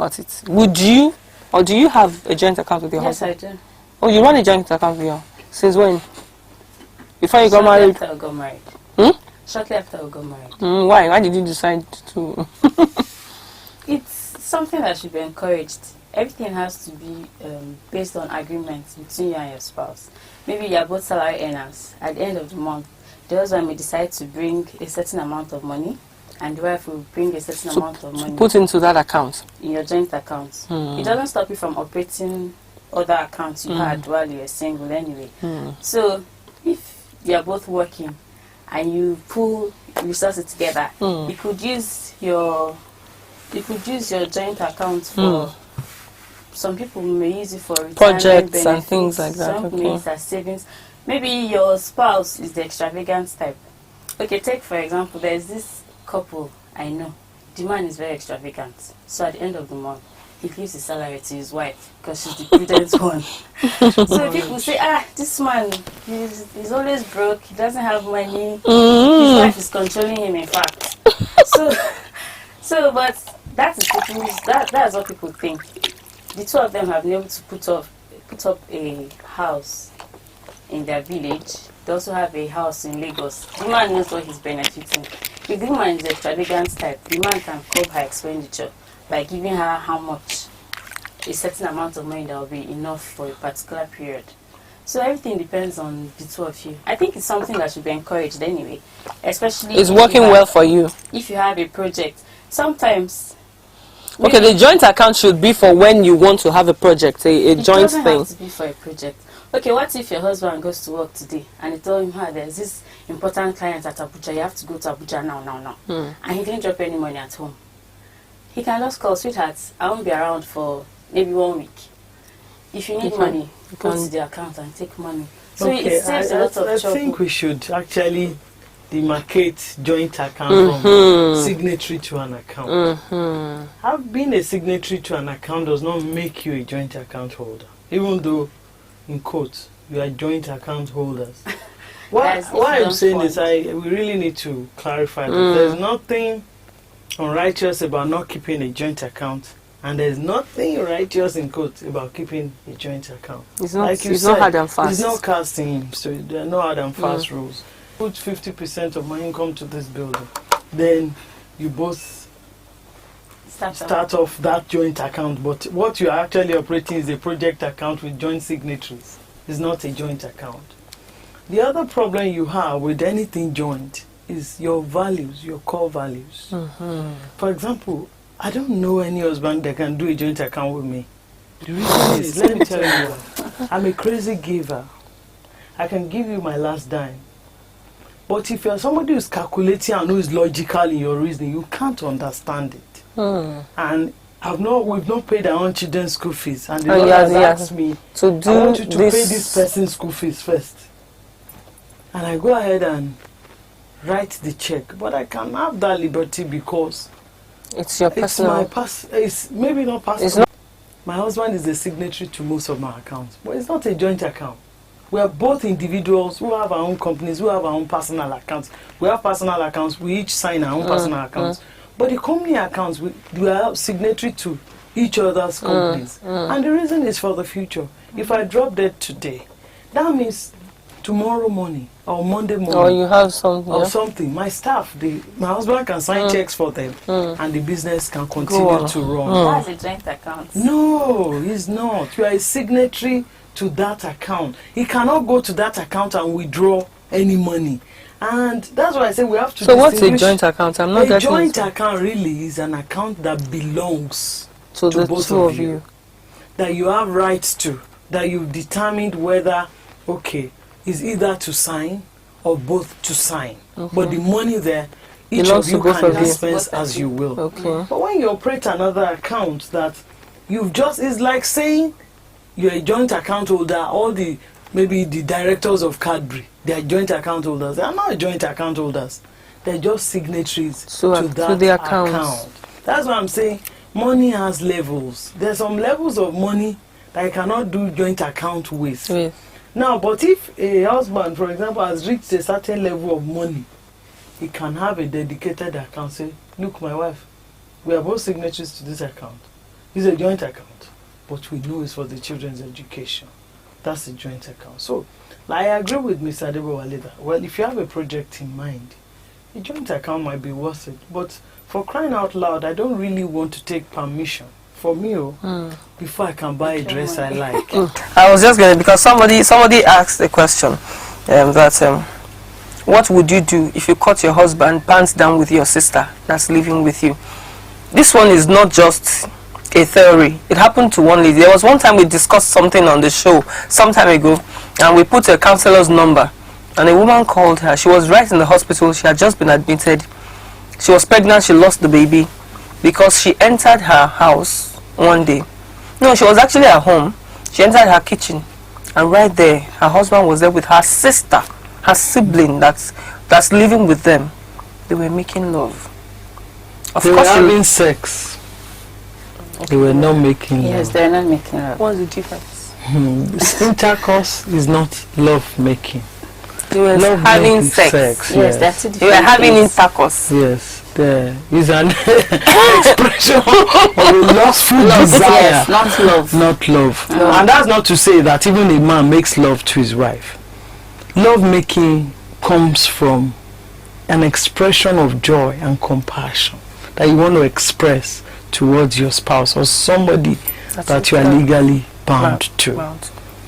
about it. Would you, or do you have a joint account with your husband? Yes, I do. Oh, you run a joint account with your, since when? Before you got married? Shortly after I got married. Shortly after I got married. Why? Why did you decide to? It's something that should be encouraged. Everything has to be based on agreements between you and your spouse. Maybe you are both salary earners. At the end of the month, the husband may decide to bring a certain amount of money, and the wife will bring a certain amount of money. Put into that account. In your joint account. It doesn't stop you from operating other accounts you had while you were single anyway. So, if you are both working and you pool resources together, you could use your joint account for some people may use it for retirement Projects benefits, and things like that. some people may use it as savings. Maybe your spouse is the extravagant type. Okay, take for example, there's this couple I know. The man is very extravagant. So at the end of the month, he gives his salary to his wife because she's the prudent one. So people say, this man, he's always broke. He doesn't have money. His wife is controlling him, in fact. But that's what people think. The two of them have been able to put up a house in their village. They also have a house in Lagos. The man knows what he's benefiting. If the woman is the extravagant type, the man can curb her expenditure by giving her how much, a certain amount of money that will be enough for a particular period. So everything depends on the two of you. I think it's something that should be encouraged anyway, especially It's working well for you. If you have a project, sometimes. Okay, the joint account should be for when you want to have a project, a joint thing. It doesn't have to be for a project. Okay, what if your husband goes to work today and you tell him, there's this important client at Abuja, you have to go to Abuja now. And he didn't drop any money at home. He can just call, sweetheart, I won't be around for maybe 1 week. If you need money, go to the account and take money. So it saves a lot of trouble. I think we should actually demarcate joint account from signatory to an account. Being a signatory to an account does not make you a joint account holder, even though, in quotes, you are joint account holders. Why I'm saying this, we really need to clarify that there's nothing unrighteous about not keeping a joint account, and there's nothing righteous in quotes about keeping a joint account. It's not, like it's not hard and fast. It's not casting, so there are no hard and fast rules. Put 50% of my income to this building, then you both start off that joint account. But what you are actually operating is a project account with joint signatories. It's not a joint account. The other problem you have with anything joint is your values, your core values. For example, I don't know any husband that can do a joint account with me. The reason is, let me tell you what, I'm a crazy giver. I can give you my last dime. But if you're somebody who's calculating and who is logical in your reasoning, you can't understand it. And we've not paid our own children's school fees, and the Lord has asked me I want you to pay this person's school fees first. And I go ahead and write the check, but I can have that liberty because it's your personal. It's maybe not personal. My husband is a signatory to most of my accounts, but it's not a joint account. We are both individuals who have our own companies, who have our own personal accounts. We have personal accounts, we each sign our own personal accounts. But the company accounts, we are signatory to each other's companies. And the reason is for the future. If I drop dead today, that means tomorrow morning or Monday morning. Or you have something. Or something. My staff, my husband can sign checks for them and the business can continue to run. That's a joint account. No, it's not. You are a signatory to that account. He cannot go to that account and withdraw any money. And that's why I say we have to. So what's a joint account? I'm not getting. A joint account really is an account that belongs to the both two of you. That you have rights to. That you've determined whether, is either to sign or both to sign. But the money there, each of you can dispense as you will. But when you operate another account that you've just, it's like saying you're a joint account holder, maybe the directors of Cadbury, they are joint account holders. They are not joint account holders. They're just signatories to the account. That's why I'm saying money has levels. There's some levels of money that I cannot do joint account with. Now, but if a husband, for example, has reached a certain level of money, he can have a dedicated account. Say, look, my wife, we are both signatories to this account. It's a joint account, but we know it's for the children's education. That's a joint account. So, like, I agree with Mr. Adebowale that, well, if you have a project in mind, a joint account might be worth it. But for crying out loud, I don't really want to take permission for me before I can buy a dress I like. I was just going to, because somebody asked a question that what would you do if you caught your husband pants down with your sister that's living with you? This one is not just a theory. It happened to one lady. There was one time we discussed something on the show some time ago, and we put a counselor's number, and a woman called her. She was right in the hospital. She had just been admitted. She was pregnant. She lost the baby because she entered her house one day. No, she was actually at home. She entered her kitchen, and right there, her husband was there with her sister, her sibling that's living with them. They were making love. Of They were course, having sex. They were not making Yes, love. they're not making love. what's the difference? Intercourse is not love making. They were Love having making sex. sex. Yes, that's it. They were having intercourse. Yes, there is an expression of a lustful desire, Yes, not love. not love. And that's not to say that even a man makes love to his wife. Love making comes from an expression of joy and compassion that you want to express towards your spouse or somebody that you are legally bound to.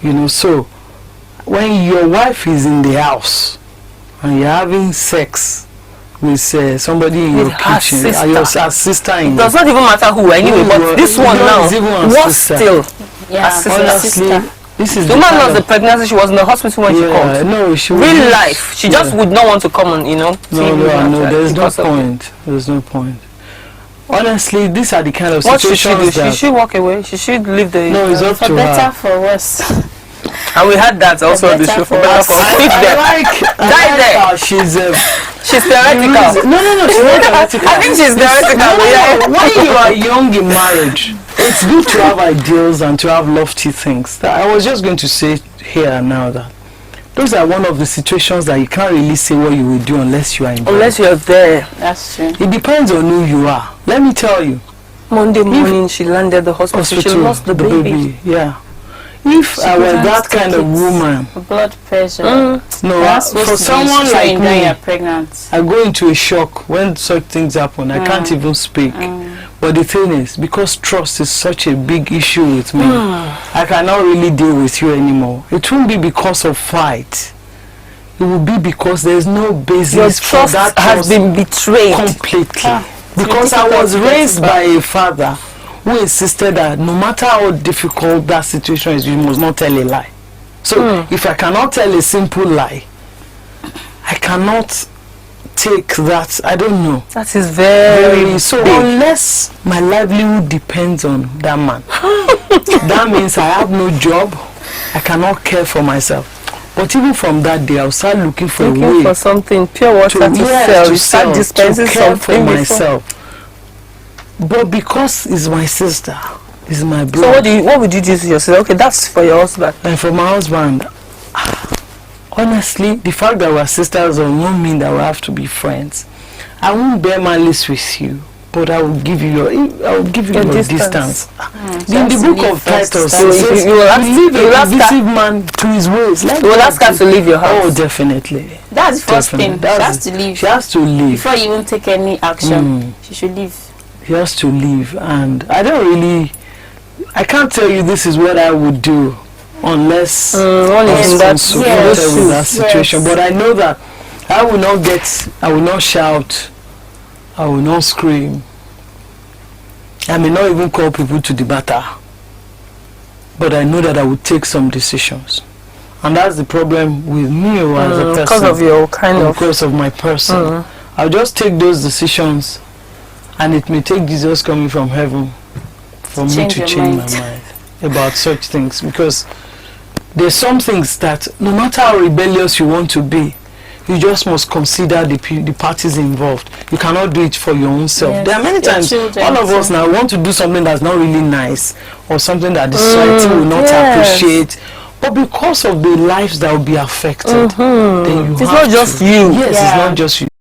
You know, so when your wife is in the house and you're having sex with somebody in With your her kitchen, sister. your sister in It does not even matter who anyway, but this one now was still Yeah, a sister. honestly, this is The woman kind lost the of- pregnancy. She was in the hospital when she called. no, she Real was- life. She just would not want to come on, No, there's no point. There's no point. Honestly, these are the kind of What should she situations do? that... She should walk away. She should leave the. No, it's up For to better, her. for worse. And we had that also on the show. For better, for Leave them. Die there. She's She's theoretical. No, she's not theoretical. I think she's theoretical. No, Yeah. when you are young in marriage, it's good to have ideals and to have lofty things. I was just going to say here and now that those are one of the situations that you can't really say what you will do unless you are in. Unless you're there. That's true. It depends on who you are. Let me tell you. Monday morning, she landed the hospital. She lost the baby. Yeah. If I was couldn't that kind of take it. woman, Blood pressure. no, That's supposed for to be someone like strained when me, you're pregnant. I go into a shock when such things happen. I can't even speak. But the thing is, because trust is such a big issue with me, I cannot really deal with you anymore. It won't be because of fight. It will be because there's no basis Your for trust that has trust been betrayed. completely. It's Because I difficult was to get raised it by a father who insisted that no matter how difficult that situation is, you must not tell a lie. So if I cannot tell a simple lie, I cannot take that. I don't know. That is very So big. unless my livelihood depends on that man, that means I have no job. I cannot care for myself. But even from that day, I'll start looking for a way Looking for something, pure water to sell. You start dispensing to care for something before. myself. But because it's my sister, it's my So brother, what would you do to your sister? Okay, that's for your husband. and for my husband, honestly, the fact that we're sisters does not mean that we have to be friends. I won't bear malice with you, but I will give you your distance. In the book of Titus, So it says, you will ask- leave you will a ask her- divisive man to his ways. Let You will God ask her do- to leave your house. Oh, definitely. That's the first thing. She That's has to leave. She has to leave. Before you even take any action, she should leave. He has to leave, and I can't tell you this is what I would do unless One is in that confronted with that situation. yes. But I know that I will not shout, I will not scream, I may not even call people to the battle, but I know that I will take some decisions. And that's the problem with me as a person. because of your kind of. Because of my person. I'll just take those decisions, and it may take Jesus coming from heaven for me Change to your change mind. my mind about such things. Because there's some things that no matter how rebellious you want to be, you just must consider the parties involved. You cannot do it for your own self. Yes, There are many your times children all of us too. now want to do something that's not really nice, or something that the society will not yes. appreciate. But because of the lives that will be affected, then you It's have not just to. you. Yes, Yeah. it's not just you.